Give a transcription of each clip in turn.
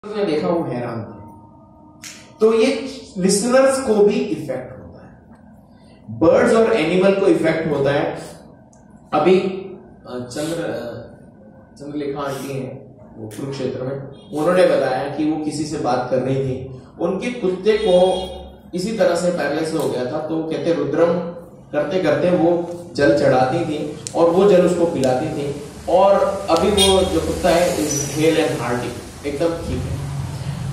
ने देखा वो हैरान थे। तो ये लिसनर्स को भी इफेक्ट होता है, बर्ड्स और एनिमल को इफेक्ट होता है। अभी चंद्रलेखा आंटी हैं वो कुरुक्षेत्र में, उन्होंने बताया कि वो किसी से बात कर रही थी, उनके कुत्ते को इसी तरह से पैरालिसिस हो गया था। तो कहते रुद्रम करते करते वो जल चढ़ाती थी और वो जल उसको पिलाती थी, और अभी वो जो कुत्ता है इज हेल एंड हार्टी, एकदम ठीक है।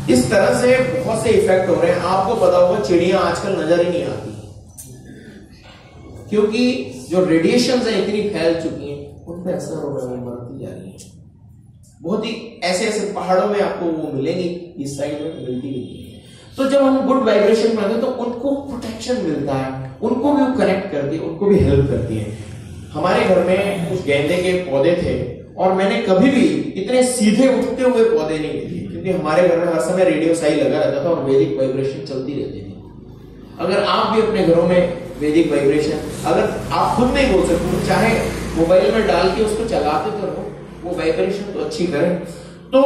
इस तरह से बहुत से इफेक्ट हो रहे हैं। आपको पता होगा चिड़िया आजकल नजर ही नहीं आती, क्योंकि जो रेडिएशन है इतनी फैल चुकी हैं, उन पर असर हो रहा है, मरती जा रही है। बहुत ही ऐसे ऐसे पहाड़ों में आपको वो मिलेंगी, इस साइड में मिलती नहीं है। तो जब हम गुड वाइब्रेशन में आते हैं तो उनको प्रोटेक्शन मिलता है, उनको भी कनेक्ट करती है, उनको भी हेल्प करती है। हमारे घर में कुछ गेंदे के पौधे थे और मैंने कभी भी इतने सीधे उठते हुए पौधे नहीं देखे, क्योंकि हमारे घर में हर समय रेडियो सही लगा रहता था और वैदिक वाइब्रेशन चलती रहती थी। अगर आप भी अपने घरों में वैदिक वाइब्रेशन, अगर आप खुद नहीं बोल सकते, चाहे मोबाइल में डाल के उसको चलाते तो रहो, वो वाइब्रेशन तो अच्छी करें। तो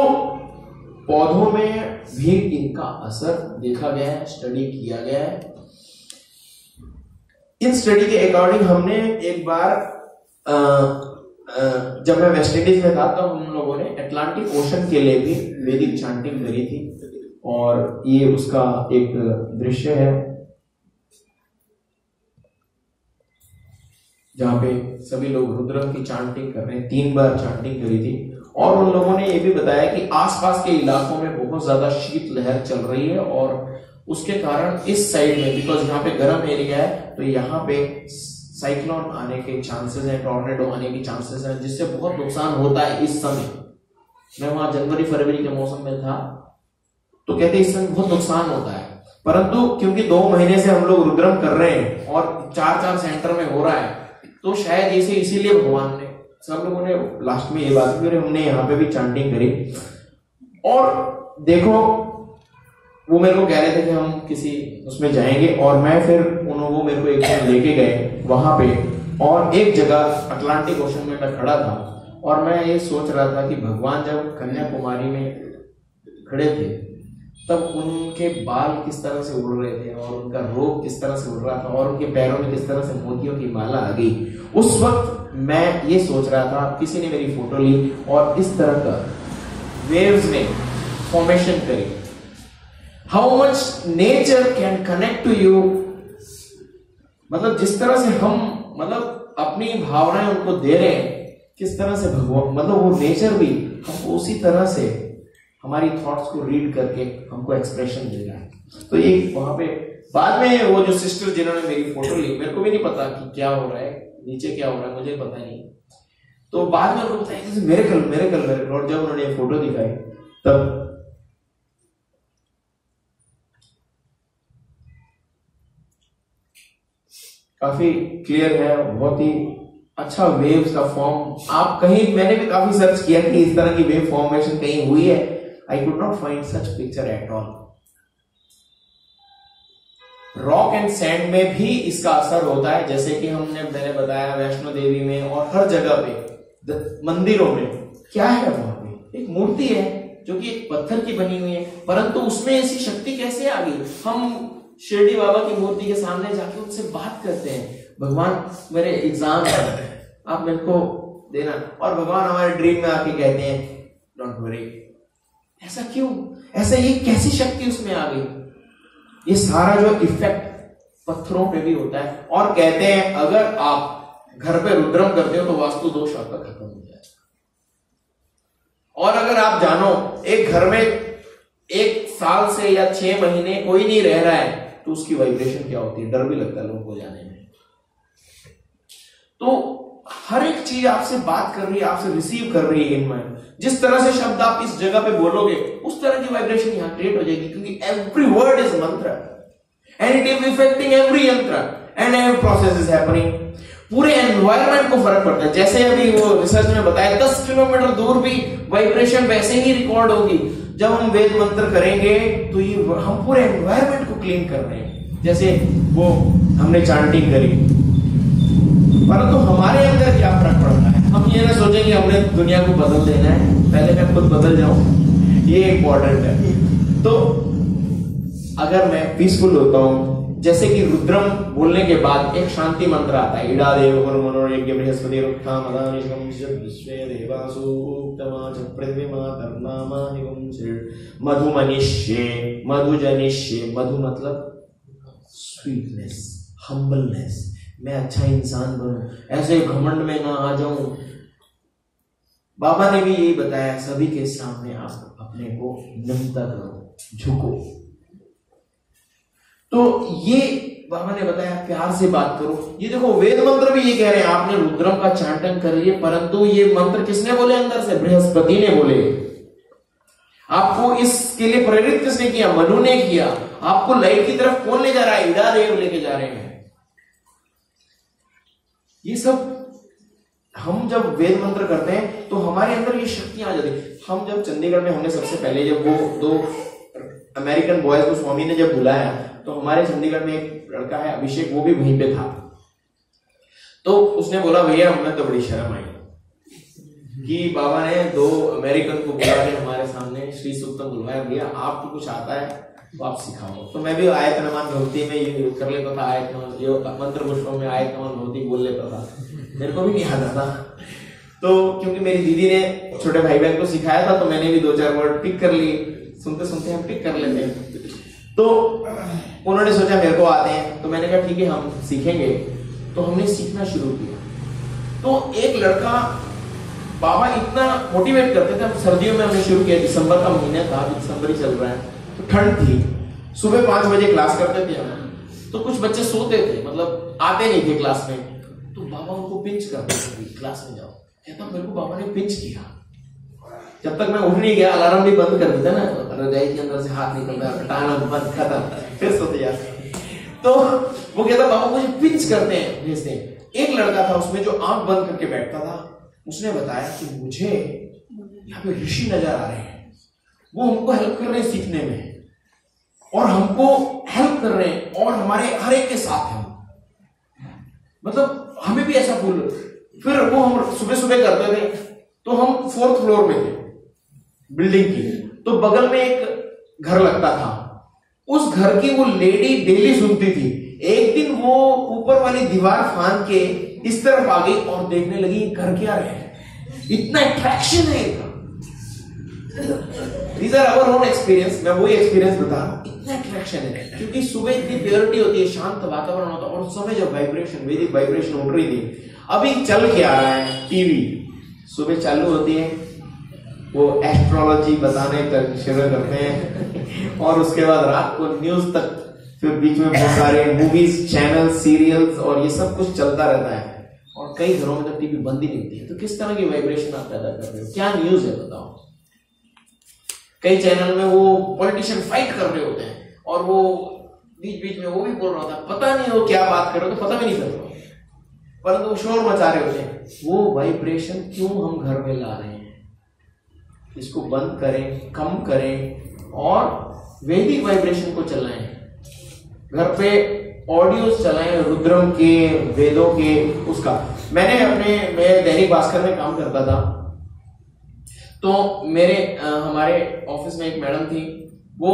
पौधों में भी इनका असर देखा गया है, स्टडी किया गया है। इन स्टडी के अकॉर्डिंग हमने एक बार जब मैं वेस्ट इंडीज में था तो हम लोगों ने अटलांटिक ओशन के लिए भी वैदिक चांटिंग करी थी, और ये उसका एक दृश्य है जहां पे सभी लोग रुद्रम की चांटिंग कर रहे हैं। 3 बार चांटिंग करी थी, और उन लोगों ने ये भी बताया कि आसपास के इलाकों में बहुत ज्यादा शीत लहर चल रही है, और उसके कारण इस साइड में, बिकॉज यहाँ पे गर्म एरिया है, तो यहाँ पे साइक्लोन आने के चांसेस हैं, टॉर्नेडो आने के चांसेस हैं, जिससे बहुत नुकसान होता है। इस समय मैं वहां जनवरी फरवरी के मौसम में था, तो कहते इस समय बहुत नुकसान होता है। परंतु क्योंकि 2 महीने से हम लोग रुद्रम कर रहे हैं और 4 सेंटर में हो रहा है, तो शायद इसे इसीलिए भगवान ने, सब लोगों ने लास्ट में ये बात करी, हमने यहाँ पे भी चांटिंग करी। और देखो वो मेरे को कह रहे थे कि हम किसी उसमें जाएंगे, और मैं फिर वो मेरे को एक दिन लेके गए वहां पे, और एक जगह अटलांटिक ओशन में मैं खड़ा था और मैं ये सोच रहा था कि भगवान जब कन्याकुमारी में खड़े थे तब उनके बाल किस तरह से उड़ रहे थे और उनका रोब किस तरह से उड़ रहा था और उनके पैरों में किस तरह से मोतियों की माला आ गई। उस वक्त मैं ये सोच रहा था, किसी ने मेरी फोटो ली और इस तरह का वेव्स ने फॉर्मेशन करी। How much nature can connect to you, मतलब जिस तरह से हम मतलब अपनी भावनाएं उनको दे रहे हैं, किस तरह से भगवान, मतलब वो नेचर भी हमको उसी तरह से हमारी थॉट्स को रीड करके हमको एक्सप्रेशन दे रहा है। तो ये वहां पे बाद में वो जो सिस्टर जिन्होंने मेरी फोटो ली, मेरे को भी नहीं पता कि क्या हो रहा है नीचे, क्या हो रहा है मुझे पता नहीं, तो बाद में उनको बताया मेरे कल, और जब उन्होंने फोटो दिखाई तब काफी क्लियर है, बहुत ही अच्छा वेव्स का फॉर्म। आप कहीं, मैंने भी काफी सर्च किया कि इस तरह की वेव फॉर्मेशन कहीं हुई है, I could not find such picture at all. Rock and sand में भी इसका असर होता है, जैसे कि मैंने बताया वैष्णो देवी में और हर जगह पे मंदिरों में क्या है, वहां पे एक मूर्ति है जो कि एक पत्थर की बनी हुई है, परंतु उसमें ऐसी शक्ति कैसे आ गई। हम शिरडी बाबा की मूर्ति के सामने जाके उनसे बात करते हैं, भगवान मेरे एग्जाम है, आप मेरे को देना, और भगवान हमारे ड्रीम में आके कहते हैं डोंट वरी। ऐसा क्यों, ऐसा ये कैसी शक्ति उसमें आ गई। ये सारा जो इफेक्ट पत्थरों पे भी होता है, और कहते हैं अगर आप घर पे रुद्रम करते हो तो वास्तु दोष आपका खत्म हो जाए। और अगर आप जानो एक घर में 1 साल से या 6 महीने कोई नहीं रह रहा है, तो उसकी वाइब्रेशन क्या होती है, डर भी लगता है लोगों को जाने में। तो हर एक चीज आपसे बात कर रही है, आपसे रिसीव कर रही है इन माइंड। जिस तरह से शब्द आप इस जगह पे बोलोगे उस तरह की वाइब्रेशन यहां क्रिएट हो जाएगी, क्योंकि every word is mantra and it is effecting every yantra and every process is happening. पूरे एनवायरनमेंट को फर्क पड़ता है। जैसे अभी वो रिसर्च में बताया 10 किलोमीटर दूर भी वाइब्रेशन वैसे ही रिकॉर्ड होगी। जब हम वेद मंत्र करेंगे तो ये हम पूरे एनवायरनमेंट को क्लीन कर रहे हैं। जैसे वो हमने चांटिंग करी, परंतु हमारे अंदर क्या फर्क पड़ता है। हम ये ना सोचेंगे हमने दुनिया को बदल देना है, पहले मैं खुद बदल जाऊं। ये इंपॉर्टेंट है। तो अगर मैं पीसफुल होता हूं, जैसे कि रुद्रम बोलने के बाद एक शांति मंत्र आता है, इडा देव मनोरज्ञ बृहस्पति रुक्था मदानिशम विश्वे देवासु उत्तमा च पृथ्वीमा धर्मामा निगम सिर मधुमनिष्ये मधुजनिष्ये। मधु मतलब स्वीटनेस, हम्बलनेस, मैं अच्छा इंसान बनूं, ऐसे घमंड में ना आ जाऊं। बाबा ने भी यही बताया, सभी के सामने आप अपने को नमता करो, झुको। तो ये बाबा ने बताया, प्यार से बात करो। ये देखो वेद मंत्र भी ये कह रहे हैं, आपने रुद्रम का चांटन कर लिए, परंतु ये मंत्र किसने बोले अंदर से? बृहस्पति ने बोले। आपको इसके लिए प्रेरित किसने किया? मनु ने किया। आपको लाइट की तरफ कौन ले जा रहा है? इड़ा देव लेके जा रहे हैं। ये सब हम जब वेद मंत्र करते हैं तो हमारे अंदर ये शक्तियां आ जाती है। हम जब चंडीगढ़ में, हमने सबसे पहले जब वो 2 अमेरिकन बॉयज को स्वामी ने जब बुलाया, तो हमारे चंडीगढ़ में एक लड़का है अभिषेक, वो भी वहीं पे था। तो उसने बोला, भैया हमें तो बड़ी शर्म आई कि बाबा ने 2 अमेरिकन को बुला के हमारे सामने श्री सूक्तम बुलवाया, भैया आपको कुछ आता है तो आप सिखाओ। तो मैं भी आयत नमान भक्ति में ये कर लेता था, आयत नमान मंत्र पुष्पों में आयत नमान भक्ति बोल लेता था, मेरे को भी नहीं आता था। तो क्योंकि मेरी दीदी ने छोटे भाई बहन को सिखाया था, तो मैंने भी 2-4 वर्ड पिक कर लिए, सुनते सुनते हम पिक कर लेते हैं। तो उन्होंने सोचा मेरे को आते हैं, तो मैंने कहा ठीक है हम सीखेंगे। तो हमने सीखना शुरू किया। तो एक लड़का, बाबा इतना मोटिवेट करते थे। हम सर्दियों में हमने शुरू किया, दिसंबर का महीना था, दिसंबर ही चल रहा है, तो ठंड थी, सुबह 5 बजे क्लास करते थे हम। तो कुछ बच्चे सोते थे, मतलब आते नहीं थे क्लास में, तो बाबा उनको पिंच करते थे, क्लास में जाओ। कहता मेरे को बाबा ने पिंच किया, जब तक मैं उठ नहीं गया अलार्म भी बंद कर देता ना, रजाई के अंदर से हाथ निकलता, हटाना बंद, खत्म, फिर सोते जाते। तो वो कहता बाबा मुझे पिंच करते हैं, भेजते हैं। एक लड़का था उसमें जो आंख बंद करके बैठता था, उसने बताया कि मुझे यहाँ पे ऋषि नजर आ रहे हैं, वो हमको हेल्प कर रहे हैं सीखने में, और हमको हेल्प कर रहे हैं, और हमारे हर एक के साथ हैं, मतलब हमें भी ऐसा फूल। फिर वो हम सुबह सुबह करते थे, तो हम 4th फ्लोर में थे बिल्डिंग की, तो बगल में एक घर लगता था, उस घर की वो लेडी डेली सुनती थी। एक दिन वो ऊपर वाली दीवार फांद के इस तरफ आ गई और देखने लगी घर क्या है, इतना अट्रैक्शन है इनका। These are our own experience, मैं वही एक्सपीरियंस बता रहा हूं, इतना अट्रैक्शन है क्योंकि सुबह इतनी प्योरिटी होती है, शांत वातावरण होता है, और उस समय जब वाइब्रेशन, वैदिक वाइब्रेशन उठ रही थी। अभी चल के आ रहा है टीवी, सुबह चालू होती है, वो एस्ट्रोलॉजी बताने तक शुरू करते हैं, और उसके बाद रात को न्यूज तक, फिर बीच में बहुत सारे मूवीज, चैनल, सीरियल्स, और ये सब कुछ चलता रहता है। और कई घरों में तो टीवी बंद ही नहीं होती है। तो किस तरह की वाइब्रेशन आप पैदा कर रहे हो? क्या न्यूज है बताओ? कई चैनल में वो पॉलिटिशियन फाइट कर रहे होते हैं, और वो बीच बीच में वो भी बोल रहा होता है, पता नहीं वो क्या बात कर रहे हो, तो पता भी नहीं चल रहा, परंतु वो शोर मचा रहे होते हैं। वो वाइब्रेशन क्यों हम घर में ला रहे हैं? इसको बंद करें, कम करें, और वैदिक वाइब्रेशन को चलाएं। घर पे ऑडियोज चलाएं, रुद्रम के, वेदों के, उसका। मैं दैनिक भास्कर में काम करता था, तो हमारे ऑफिस में एक मैडम थी, वो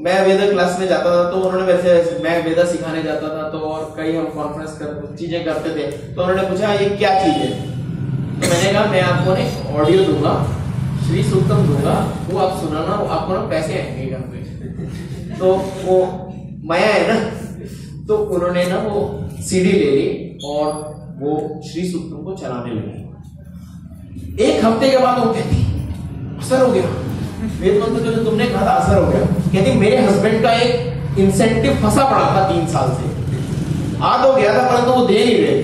मैं वेदा क्लास में जाता था, तो उन्होंने वैसे, मैं वेदा सिखाने जाता था, तो और कई हम कॉन्फ्रेंस चीजें करते थे, तो उन्होंने पूछा ये क्या चीज है? तो मैंने कहा मैं आपको ना ऑडियो दूंगा, श्री सूक्तम दूंगा, वो आप सुनाना, वो आपको ना पैसे आएंगे घर पे। तो वो माया है ना, तो उन्होंने ना वो सीडी ले ली और वो श्री सूक्तम को चलाने लगे। 1 हफ्ते के बाद वो कहती असर हो गया, वेद मंत्र जो तुमने कहा था असर हो गया। कहती मेरे हस्बैंड का एक इंसेंटिव फंसा पड़ा था 3 साल से, आ तो गया था परंतु वो दे नहीं रहे,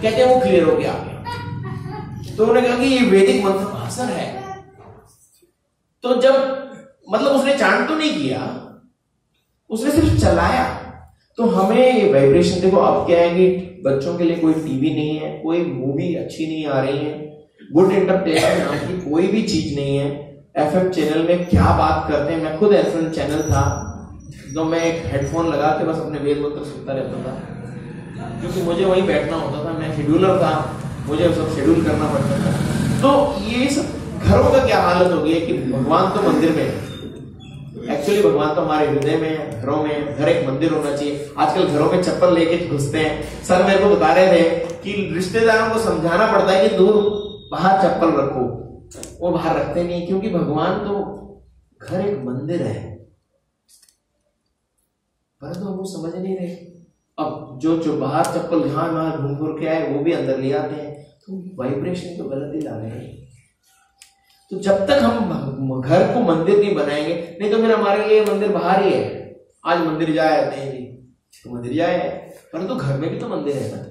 कहते वो क्लियर हो गया। तो उन्होंने कहा कि ये वैदिक मंत्र का असर है। तो जब मतलब उसने चांट तो नहीं किया, उसने सिर्फ चलाया। तो हमें ये वाइब्रेशन देखो, अब क्या है कि बच्चों के लिए कोई टीवी नहीं है, कोई मूवी अच्छी नहीं आ रही है, गुड एंटरटेनमेंट नाम की कोई भी चीज नहीं है। एफएम चैनल में क्या बात करते हैं, मैं खुद एफएम चैनल था, तो मैं एक हेडफोन लगा के बस अपने वेद मंत्र सुनता रहता था, क्योंकि मुझे वहीं बैठना होता था, मैं शेड्यूलर था, मुझे सब शेड्यूल करना पड़ता था। तो ये सब घरों का क्या हालत हो गई है कि भगवान तो मंदिर में है, एक्चुअली भगवान तो हमारे हृदय में है, घरों में है। घर एक मंदिर होना चाहिए। आजकल घरों में चप्पल लेके घुसते हैं। सर मेरे को बता रहे थे कि रिश्तेदारों को समझाना पड़ता है कि दूर बाहर चप्पल रखो, वो बाहर रखते नहीं, क्योंकि भगवान तो घर एक मंदिर है, परंतु हम वो समझ नहीं रहे। अब जो बाहर चप्पल जहां वहां घूम फिर के आए वो भी अंदर ले आते हैं, तो वाइब्रेशन तो गलत ही ला रहे हैं। तो जब तक हम घर को मंदिर नहीं बनाएंगे, नहीं तो फिर हमारे लिए मंदिर बाहर ही है। आज मंदिर जाए नहीं जी, तो मंदिर जाए, परंतु घर में भी तो मंदिर है ना।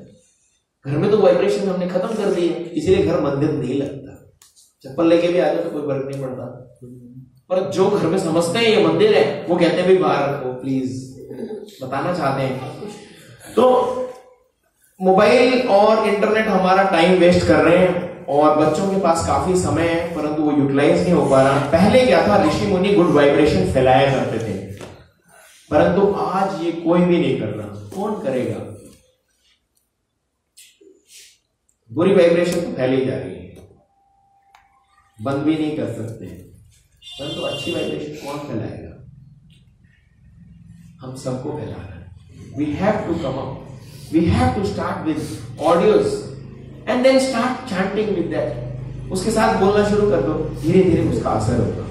घर में तो वाइब्रेशन हमने खत्म कर दी है, इसीलिए घर मंदिर नहीं लगता। चप्पल लेके भी आ जाए तो कोई फर्क नहीं पड़ता, पर जो घर में समझते हैं ये मंदिर है, वो कहते हैं भी बाहर रखो प्लीज, बताना चाहते हैं। तो मोबाइल और इंटरनेट हमारा टाइम वेस्ट कर रहे हैं, और बच्चों के पास काफी समय है परंतु वो यूटिलाइज नहीं हो पा रहा। पहले क्या था, ऋषि मुनि गुड वाइब्रेशन फैलाया करते थे, परंतु आज ये कोई भी नहीं कर रहा। कौन करेगा? बुरी वाइब्रेशन तो फैली जा रही है, बंद भी नहीं कर सकते, परंतु अच्छी वाइब्रेशन कौन फैलाएगा? हम सबको फैलाना है। We have to come up, we have to start with audios and then start chanting with that. उसके साथ बोलना शुरू कर दो, धीरे धीरे उसका असर होगा।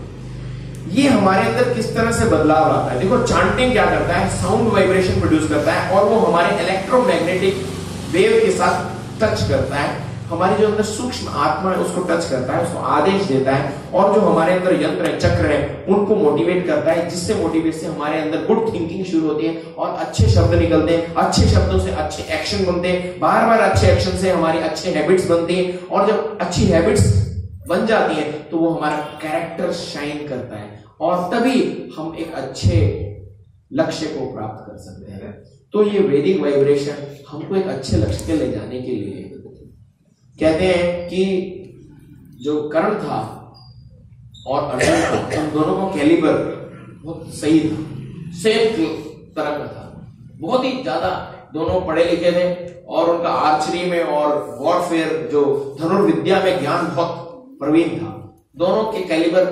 ये हमारे अंदर किस तरह से बदलाव आता है। देखो, चैंटिंग क्या करता है, साउंड वाइब्रेशन प्रोड्यूस करता है, और वो हमारे इलेक्ट्रोमैग्नेटिक वेव के साथ टच करता है। हमारी जो अंदर सूक्ष्म आत्मा है उसको टच करता है, उसको आदेश देता है, और जो हमारे अंदर यंत्र है, चक्र है, उनको मोटिवेट करता है, जिससे मोटिवेट से हमारे अंदर गुड थिंकिंग शुरू होती है और अच्छे शब्द निकलते हैं। अच्छे शब्दों से अच्छे एक्शन बनते हैं, बार बार अच्छे एक्शन से हमारी अच्छी हैबिट्स बनती हैं, और जब अच्छी हैबिट्स बन जाती हैं तो वो हमारा कैरेक्टर शाइन करता है, और तभी हम एक अच्छे लक्ष्य को प्राप्त कर सकते हैं। तो ये वैदिक वाइब्रेशन हमको एक अच्छे लक्ष्य के ले जाने के लिए कहते हैं कि जो कर्ण था और अर्जुन था, उन दोनों का कैलिबर बहुत सही था, सेम तरह का था, बहुत ही ज्यादा दोनों पढ़े लिखे थे, और उनका आर्चरी में और वॉरफेयर जो धनुर्विद्या में ज्ञान बहुत प्रवीण था। दोनों के कैलिबर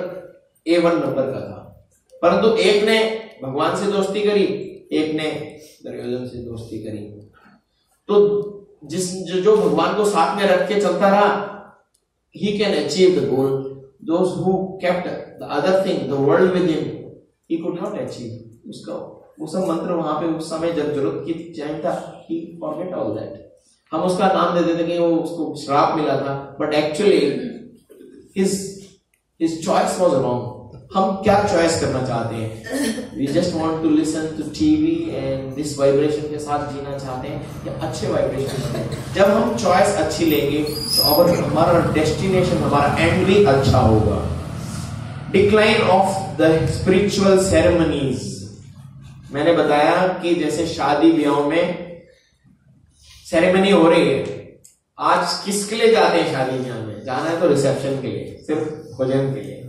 A1 नंबर का था, परंतु एक ने भगवान से दोस्ती करी, एक ने दुर्योधन से दोस्ती करी। तो जो भगवान को साथ में रख के चलता रहा, he can achieve the goal. Those who kept the other thing, the world with him, he could not achieve. उसका वो सब मंत्र वहां पे उस समय जब जरूरत की चाहिए था, he forget all that. हम उसका नाम दे देते कि वो उसको श्राप मिला था, but actually his choice was wrong. हम क्या चॉइस करना चाहते हैं? We just want to listen to TV and this vibration के साथ जीना चाहते हैं, या अच्छे वाइब्रेशन? जब हम चॉइस अच्छी लेंगे तो हमारा डेस्टिनेशन, हमारा एंड भी अच्छा होगा। Decline of the spiritual ceremonies, मैंने बताया कि जैसे शादी ब्याह में सेरेमनी हो रही है, आज किसके लिए जाते हैं शादी ब्याह में? जाना है तो रिसेप्शन के लिए, सिर्फ भोजन के लिए,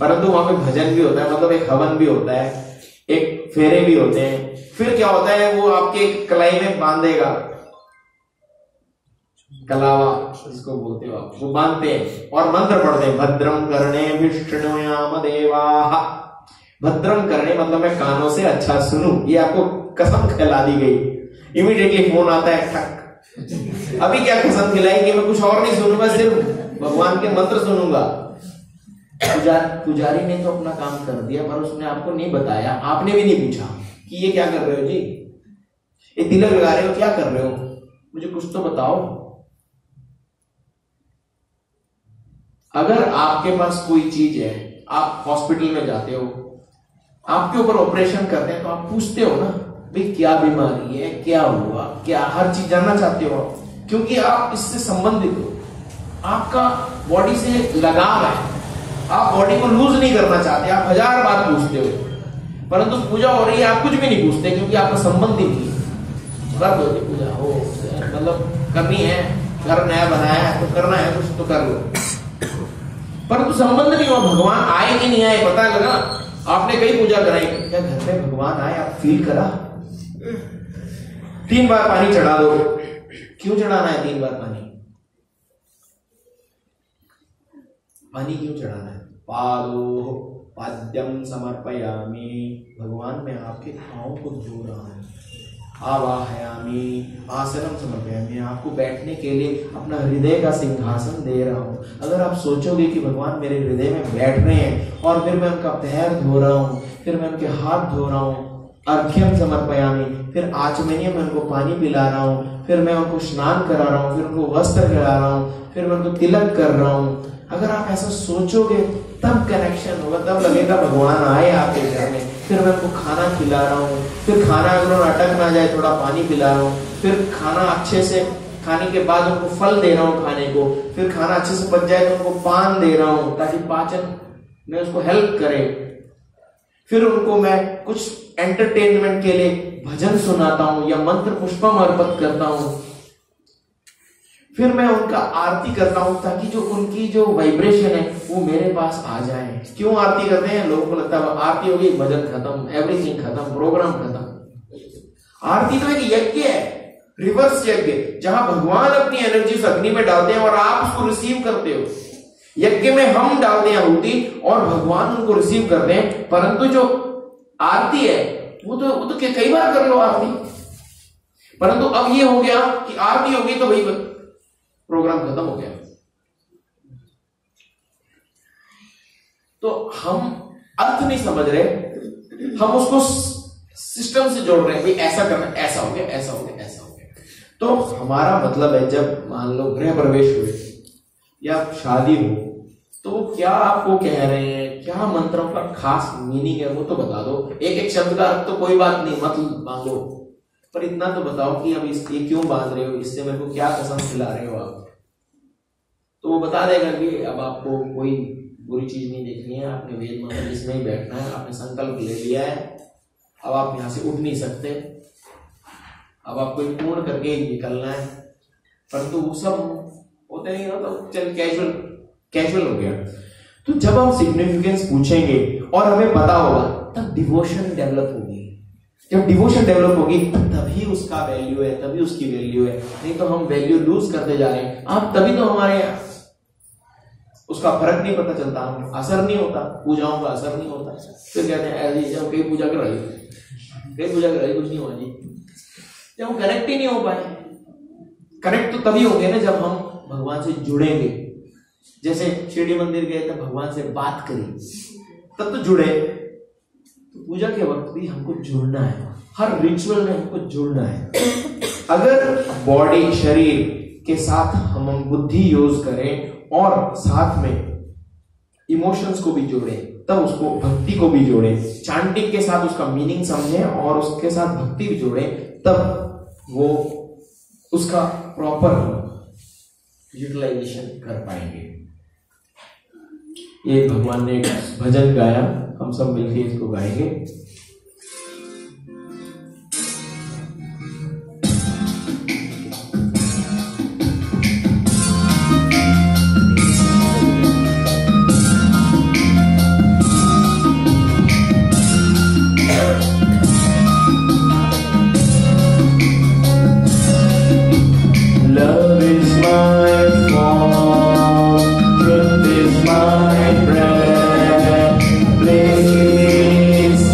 परंतु वहां पे भजन भी होता है, मतलब एक हवन भी होता है, एक फेरे भी होते हैं। फिर क्या होता है, वो आपके कलाई में बांधेगा, कलावा जिसको बोलते हो आप, वो बांधते हैं और मंत्र पढ़ते हैं, भद्रम कर्णेभिः देवाः। भद्रम करने मतलब मैं कानों से अच्छा सुनूं, ये आपको कसम खिला दी गई। इमीडिएटली फोन आता है, ठक, अभी क्या कसम खिलाई कि मैं कुछ और नहीं सुनूंगा, सिर्फ भगवान के मंत्र सुनूंगा। पुजारी ने तो अपना काम कर दिया, पर उसने आपको नहीं बताया, आपने भी नहीं पूछा कि ये क्या कर रहे हो जी, ये तिलक लगा रहे हो, क्या कर रहे हो, मुझे कुछ तो बताओ। अगर आपके पास कोई चीज है, आप हॉस्पिटल में जाते हो, आपके ऊपर ऑपरेशन करते हैं, तो आप पूछते हो ना भाई क्या बीमारी है, क्या हुआ, क्या, हर चीज जानना चाहते हो, क्योंकि आप इससे संबंधित हो, आपका बॉडी से लगाव है, आप बॉडी को लूज नहीं करना चाहते, आप 1000 बार पूछते हो। परंतु पूजा हो रही है, आप कुछ भी नहीं पूछते, क्योंकि आपका संबंध ही नहीं। कर दो पूजा, हो मतलब करनी है, घर नया बनाया है तो करना है, कुछ तो कर लो, परंतु संबंध नहीं हुआ। भगवान आए कि नहीं आए पता लगा, आपने कई पूजा कराई, क्या घर में भगवान आए आप फील करा? 3 बार पानी चढ़ा दो, क्यों चढ़ाना है 3 बार पानी? पानी क्यों चढ़ाना है? पादो पाद्यम समर्पयामि, भगवान मैं आपके पाँव को धो रहा हूँ। आवाहयामि आसनम समर्पयामि, आपको बैठने के लिए अपना हृदय का सिंहासन दे रहा हूँ। अगर आप सोचोगे कि भगवान मेरे हृदय में बैठ रहे हैं और फिर मैं उनका पैर धो रहा हूँ, फिर मैं उनके हाथ धो रहा हूँ, अर्घ्यम समर्पयामि, फिर आचमनीय में उनको पानी पिला रहा हूँ, फिर मैं उनको स्नान करा रहा हूँ, फिर उनको वस्त्र करा रहा हूँ, फिर मैं उनको तिलक कर रहा हूँ, अगर आप ऐसा सोचोगे तब कनेक्शन होगा, तब लगेगा भगवान आए आपके घर में। फिर मैं उनको खाना खिला रहा हूँ, फिर खाना अगर अटक ना जाए थोड़ा पानी पिला रहा हूँ, फिर खाना अच्छे से खाने के बाद उनको फल दे रहा हूँ खाने को, फिर खाना अच्छे से पच जाए तो उनको पान दे रहा हूँ ताकि पाचन में उसको हेल्प करे, फिर उनको मैं कुछ एंटरटेनमेंट के लिए भजन सुनाता हूँ या मंत्र पुष्पम अर्पित करता हूँ, फिर मैं उनका आरती करता हूं ताकि जो उनकी जो वाइब्रेशन है वो मेरे पास आ जाए। क्यों आरती करते हैं? लोगों को लगता है आरती होगी भजन खत्म, एवरीथिंग खत्म, प्रोग्राम खत्म। आरती तो एक यज्ञ है, रिवर्स यज्ञ, जहां भगवान अपनी एनर्जी उस अग्नि में डालते हैं और आप उसको रिसीव करते हो। यज्ञ में हम डालते हैं आहुति और भगवान उनको रिसीव करते हैं, परंतु जो आरती है वो तो कई बार कर लो आरती, परंतु अब ये हो गया कि आरती होगी तो भाई प्रोग्राम खत्म हो गया। तो हम अर्थ नहीं समझ रहे, हम उसको सिस्टम से जोड़ रहे हैं, भाई ऐसा करना, ऐसा हो गया, ऐसा हो गया, ऐसा हो गया। तो हमारा मतलब है जब मान लो गृह प्रवेश हुए या शादी हो तो वो क्या आपको कह रहे हैं, क्या मंत्रों का खास मीनिंग है वो तो बता दो। एक एक शब्द का अर्थ तो कोई बात नहीं, मत मांगो, पर इतना तो बताओ कि अब ये क्यों बांध रहे हो, इससे मेरे को क्या कसम खिला रहे हो आप। तो वो बता देगा कि अब आपको कोई बुरी चीज नहीं देखनी है, आपने वेद मंत्र इसमें ही बैठना है, आपने संकल्प ले लिया है, अब आप यहां से उठ नहीं सकते, अब आपको पूर्ण करके ही निकलना है। परंतु वो सब होते नहीं, तो चल कैजुअल हो गया। तो जब हम सिग्निफिकेंस पूछेंगे और हमें पता होगा तब डिवोशन डेवलप होगी। जब डिवोशन डेवलप होगी तभी उसका वैल्यू है, तभी उसकी वैल्यू है, नहीं तो हम वैल्यू लूज करते जा रहे हैं। आप तभी तो हमारे उसका फर्क नहीं पता चलता, हमें असर नहीं होता, पूजाओं का असर नहीं होता। फिर कहते हैं ऐसी जब कई पूजा कर रही, कई पूजा कर रही, कुछ नहीं हुआ जी, जब हम कनेक्ट ही नहीं हो पाए। कनेक्ट तो तभी होंगे ना जब हम भगवान से जुड़ेंगे। जैसे शिरडी मंदिर गए तो भगवान से बात करी, तब तो जुड़े। तो पूजा के वक्त भी हमको जुड़ना है, हर रिचुअल में हमको जुड़ना है। अगर बॉडी शरीर के साथ हम बुद्धि यूज करें और साथ में इमोशंस को भी जोड़े, तब उसको भक्ति को भी जोड़े, चांटिंग के साथ उसका मीनिंग समझें और उसके साथ भक्ति भी जोड़े, तब वो उसका प्रॉपर यूटिलाइजेशन कर पाएंगे। ये भगवान ने एक भजन गाया, हम सब मिलकर इसको गाएंगे। Please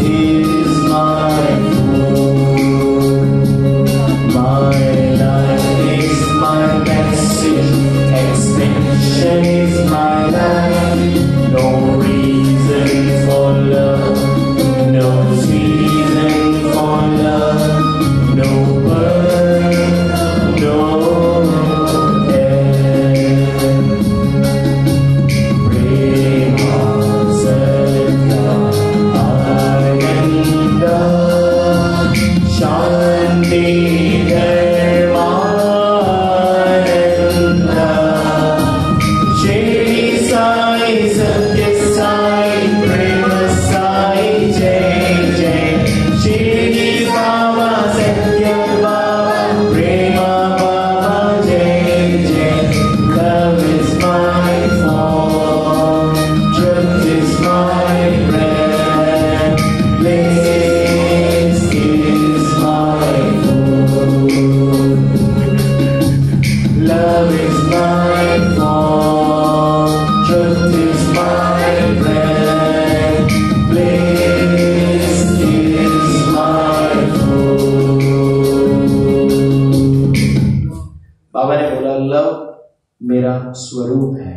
स्वरूप है।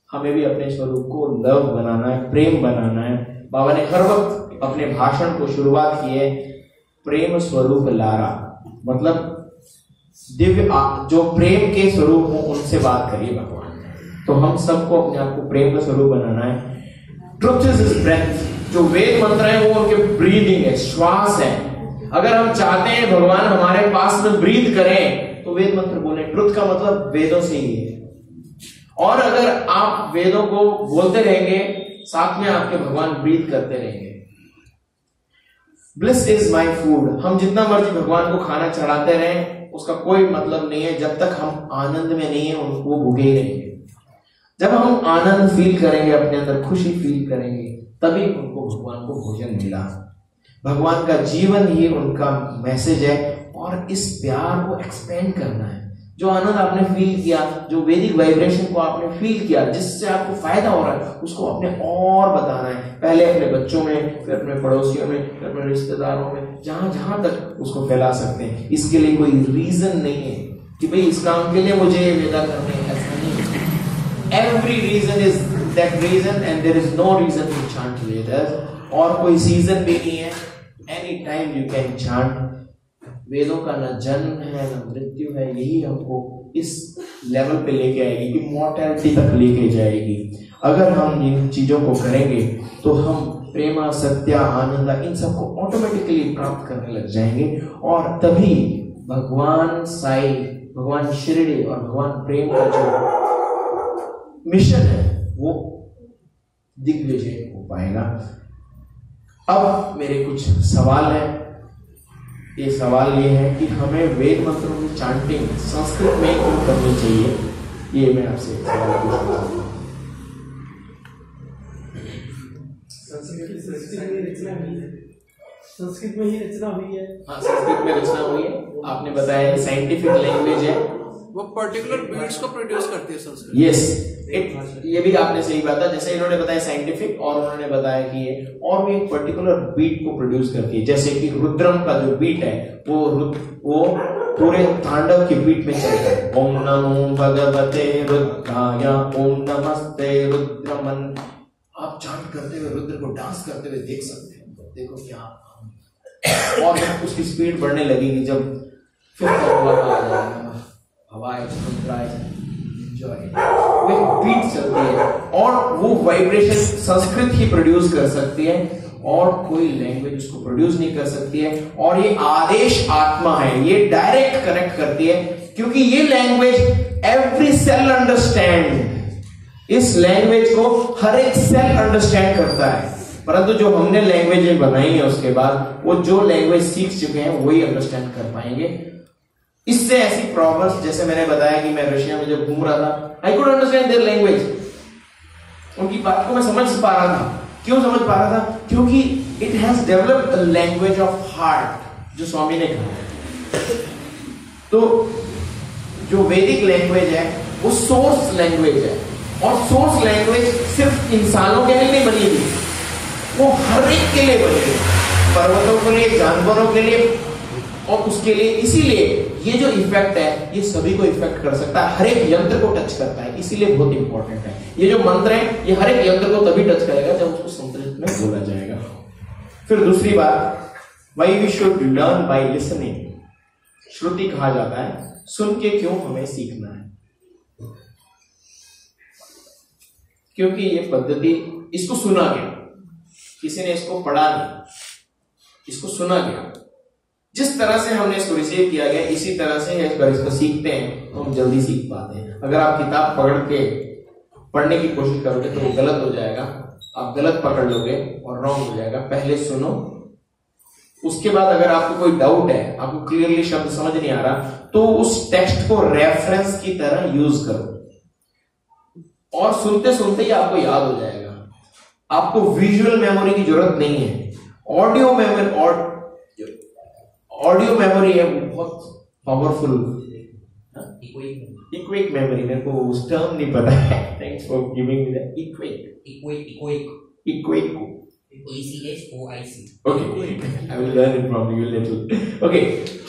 हमें भी अपने स्वरूप को लव बनाना है, प्रेम बनाना है। बाबा ने हर वक्त अपने भाषण को शुरुआत की है प्रेम स्वरूप लारा, मतलब दिव्य जो प्रेम के स्वरूप हो उनसे बात करिए भगवान। तो हम सबको अपने आप को प्रेम का स्वरूप बनाना है। ट्रुथ इज हिज ब्रेथ, जो वेद मंत्र है वो उनके ब्रीदिंग है, श्वास है। अगर हम चाहते हैं भगवान हमारे पास में ब्रीथ करें तो वेद मंत्र बोले। ट्रुथ का मतलब वेदों से ही है। और अगर आप वेदों को बोलते रहेंगे साथ में आपके भगवान ब्रीथ करते रहेंगे। ब्लिस इज माई फूड, हम जितना मर्जी भगवान को खाना चढ़ाते रहें उसका कोई मतलब नहीं है जब तक हम आनंद में नहीं है, उनको भूखे ही रहेंगे। जब हम आनंद फील करेंगे, अपने अंदर खुशी फील करेंगे, तभी उनको भगवान को भोजन मिला। भगवान का जीवन ही उनका मैसेज है और इस प्यार को एक्सपेंड करना है। जो आनंद आपने फील किया, जो वैदिक वाइब्रेशन को आपने फील किया, जिससे आपको फायदा हो रहा है, उसको आपने और बताना है। पहले अपने बच्चों में, फिर अपने पड़ोसियों में, फिर अपने रिश्तेदारों में, जहां जहां तक उसको फैला सकते हैं। इसके लिए कोई रीजन नहीं है कि भाई इस काम के लिए मुझे वेदा करने हैं, ऐसा नहीं। Every reason is that reason and there is no reason to chant Vedas, और कोई सीजन भी नहीं है, any time you can chant. वेदों का न जन्म है न मृत्यु है, यही हमको इस लेवल पे लेके आएगी, इमॉर्टैलिटी तक लेके जाएगी। अगर हम इन चीजों को करेंगे तो हम प्रेमा, सत्या, आनंद इन सबको ऑटोमेटिकली प्राप्त करने लग जाएंगे और तभी भगवान साई, भगवान शिरडी और भगवान प्रेम का जो मिशन है वो दिग्विजय हो पाएगा। अब मेरे कुछ सवाल हैं। ये सवाल ये है कि हमें वेद मंत्रों की चांटिंग संस्कृत में क्यों करनी चाहिए, ये मैं आपसे सवाल पूछना चाहता हूँ। संस्कृत में ही रचना हुई है। हाँ, संस्कृत में रचना हुई है। आपने बताया साइंटिफिक लैंग्वेज है, वो पर्टिकुलर बीट्स को प्रोड्यूस करती है संस्कृत। यस, ये भी आपने सही बात है। जैसे इन्होंने बताया साइंटिफिक और उन्होंने बताया कि ये और भी एक पर्टिकुलर बीट को प्रोड्यूस करती है। जैसे कि रुद्रम का जो बीट है वो पूरे तांडव की बीट में चलता है। ओम नमो भगवते रुद्राय, ओम नमस्ते रुद्रमन। आप चांट करते हुए रुद्र को डांस करते हुए देख सकते हैं। तो देखो क्या, और उसकी स्पीड बढ़ने लगेगी जब फिर हवाएं वो बीट चलती है और वो वाइब्रेशन संस्कृत ही प्रोड्यूस कर सकती है और कोई लैंग्वेज उसको प्रोड्यूस नहीं कर सकती है। और ये आदेश आत्मा है, ये डायरेक्ट कनेक्ट करती है क्योंकि ये लैंग्वेज एवरी सेल अंडरस्टैंड। इस लैंग्वेज को हर एक सेल अंडरस्टैंड करता है, परंतु जो हमने लैंग्वेज बनाई है उसके बाद वो जो लैंग्वेज सीख चुके हैं वही अंडरस्टैंड कर पाएंगे। इससे ऐसी प्रॉब्लम्स, जैसे मैंने बताया कि मैं रशिया में जब घूम रहा था, I could understand their language. उनकी बात को मैं समझ पा रहा था। क्यों समझ पा रहा था? क्योंकि it has developed a language of heart, जो स्वामी ने कहा। तो जो वैदिक लैंग्वेज है वो सोर्स लैंग्वेज है और सोर्स लैंग्वेज सिर्फ इंसानों के लिए नहीं बनी हुई, वो हर एक के लिए बनी है, पर्वतों के लिए, जानवरों के लिए और उसके लिए। इसीलिए ये जो इफेक्ट है ये सभी को इफेक्ट कर सकता है, हर एक यंत्र को टच करता है, इसीलिए बहुत इंपॉर्टेंट है। ये जो मंत्र है ये हर एक यंत्र को तभी टच करेगा जब उसको संस्कृत में बोला जाएगा। फिर दूसरी बात, why we should learn by listening. श्रुति कहा जाता है, सुन के क्यों हमें सीखना है? क्योंकि ये पद्धति, इसको सुना गया, किसी ने इसको पढ़ा नहीं, इसको सुना गया। जिस तरह से हमने इसको रिसीव किया गया इसी तरह से अगर इसको सीखते हैं तो हम जल्दी सीख पाते हैं। अगर आप किताब पकड़ के पढ़ने की कोशिश करोगे तो वो गलत हो जाएगा, आप गलत पकड़ लोगे और रॉन्ग हो जाएगा। पहले सुनो, उसके बाद अगर आपको कोई डाउट है, आपको क्लियरली शब्द समझ नहीं आ रहा, तो उस टेक्स्ट को रेफरेंस की तरह यूज करो और सुनते सुनते ही आपको याद हो जाएगा। आपको विजुअल मेमोरी की जरूरत नहीं है, ऑडियो मेमोरी है बहुत पावरफुल। इक्विक मेमोरी, मेरे को उस टर्म नहीं पता है, thanks for giving me that. इक्विक OECHOIC. Okay, I will learn it from you little. ओके,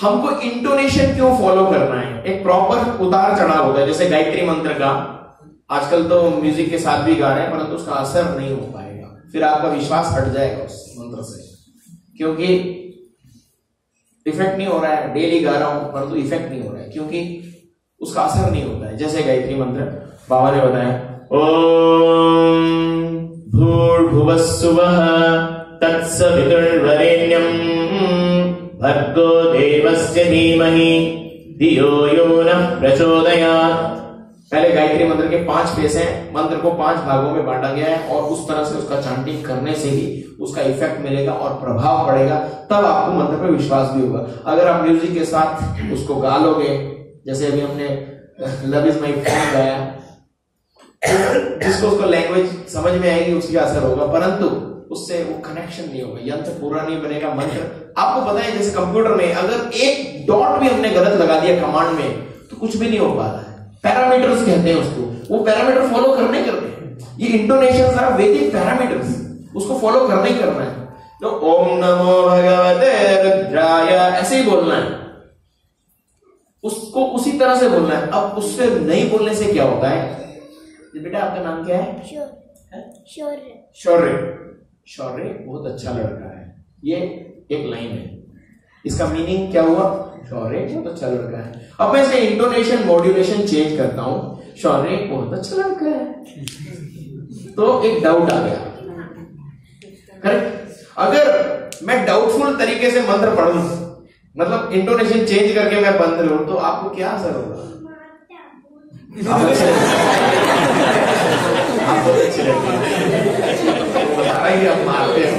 हमको इंटोनेशन क्यों फॉलो करना है? एक प्रॉपर उतार चढ़ाव होता है, जैसे गायत्री मंत्र का आजकल तो म्यूजिक के साथ भी गा रहे हैं, परंतु उसका असर नहीं हो पाएगा, फिर आपका विश्वास हट जाएगा उस मंत्र से, क्योंकि इफेक्ट नहीं हो रहा है। डेली गा रहा हूं परंतु इफेक्ट नहीं हो रहा है, क्योंकि उसका असर नहीं होता है। जैसे गायत्री मंत्र बाबा ने बताया, ओम भूर्भुवस्सुवः तत्सवितुर्वरेण्यं भर्गो देवस्य धीमहि धियो यो नः प्रचोदयात्। पहले गायत्री मंत्र के 5 फेस हैं, मंत्र को 5 भागों में बांटा गया है, और उस तरह से उसका चांटिंग करने से ही उसका इफेक्ट मिलेगा और प्रभाव पड़ेगा, तब आपको मंत्र पे विश्वास भी होगा। अगर आप म्यूजिक के साथ उसको गा लोगे, जैसे अभी हमने लव इज माई फ्रेंड गाया, जिसको उसको लैंग्वेज समझ में आएगी उसका असर होगा, परंतु उससे वो कनेक्शन नहीं होगा, यंत्र पूरा नहीं बनेगा। मंत्र आपको पता है, जैसे कंप्यूटर में अगर एक डॉट भी हमने गलत लगा दिया कमांड में तो कुछ भी नहीं हो पाता है। पैरामीटर्स कहते हैं उसको, वो पैरामीटर फॉलो करने करते। ये इंटोनेशन आर वैदिक पैरामीटर्स, उसको फॉलो करना ही करना है। तो ओम नमो भगवते रुद्राय ऐसे ही बोलना है, उसको उसी तरह से बोलना है। अब उससे नहीं बोलने से क्या होता है? बेटा आपका नाम क्या है? शौर्य। शौर्य, शौर्य बहुत अच्छा लड़का है, ये एक लाइन है, इसका मीनिंग क्या हुआ? शौर्य बहुत अच्छा लड़का है। अब मैं इसे इंटोनेशन मॉड्यूलेशन चेंज करता हूं, शौर्य बहुत अच्छा लड़का है, तो एक डाउट आ गया। करेक्ट? अगर मैं डाउटफुल तरीके से मंत्र पढ़ूं, मतलब इंटोनेशन चेंज करके मैं बंद लूं, तो आपको क्या असर होगा? आप बहुत अच्छे लगते हैं, आप मारते हो।